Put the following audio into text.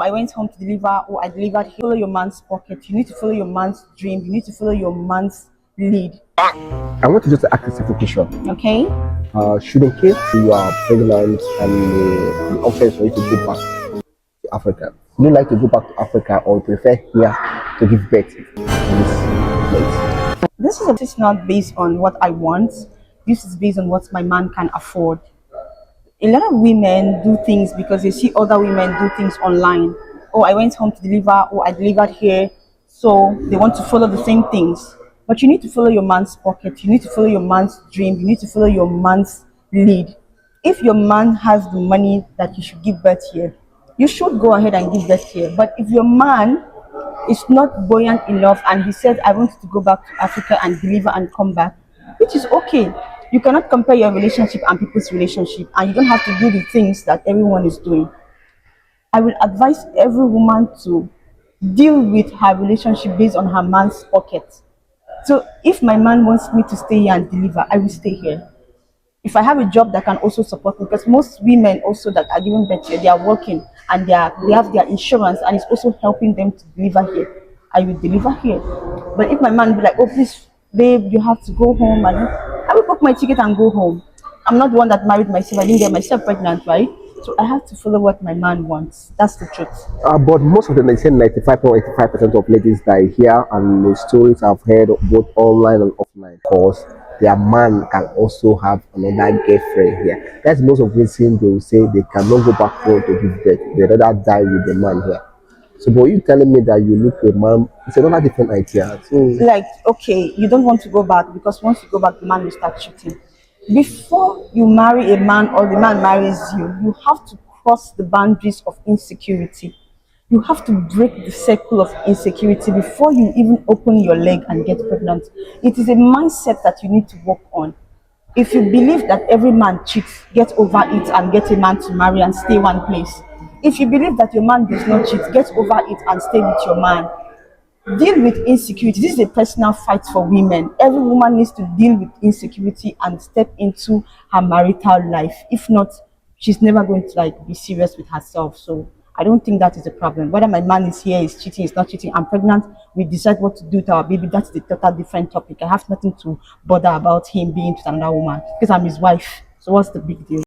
I went home to deliver, or I delivered here. Follow your man's pocket. You need to follow your man's dream. You need to follow your man's lead. I want to just ask a simple question. Okay? Should in case you are pregnant and the offer is for you to go back to Africa, would you like to go back to Africa or prefer here to give birth in this place? This is not based on what I want. This is based on what my man can afford. A lot of women do things because they see other women do things online. Oh, I went home to deliver, or I delivered here. So they want to follow the same things. But you need to follow your man's pocket. You need to follow your man's dream. You need to follow your man's lead. If your man has the money that you should give birth here, you should go ahead and give birth here. But if your man is not buoyant enough and he said, I want to go back to Africa and deliver and come back, which is okay. You cannot compare your relationship and people's relationship, and you don't have to do the things that everyone is doing. I will advise every woman to deal with her relationship based on her man's pocket. So if my man wants me to stay here and deliver, I will stay here. If I have a job that can also support me, because most women also that are giving birth here, they are working and they have their insurance and it's also helping them to deliver here, I will deliver here. But if my man be like, oh please, babe, you have to go home, and I will book my ticket and go home. I'm not the one that married myself. I didn't get myself pregnant, right? So I have to follow what my man wants. That's the truth. But most of the 95.85% of ladies that I hear and the stories I've heard both online and offline, of course, their man can also have another girlfriend here. That's most of the reason they will say they cannot go back home to give birth. They rather die with the man here. So, but you telling me that you look a man, it's another different idea. So, Like, okay, you don't want to go back because once you go back, the man will start cheating. Before you marry a man or the man marries you, you have to cross the boundaries of insecurity. You have to break the circle of insecurity before you even open your leg and get pregnant. It is a mindset that you need to work on. If you believe that every man cheats, get over it and get a man to marry and stay one place. If you believe that your man does not cheat, get over it and stay with your man. Deal with insecurity. This is a personal fight for women. Every woman needs to deal with insecurity and step into her marital life. If not, she's never going to like be serious with herself. So I don't think that is a problem. Whether my man is here, is cheating, is not cheating, I'm pregnant, we decide what to do to our baby. That's the total different topic. I have nothing to bother about him being with another woman because I'm his wife. So what's the big deal?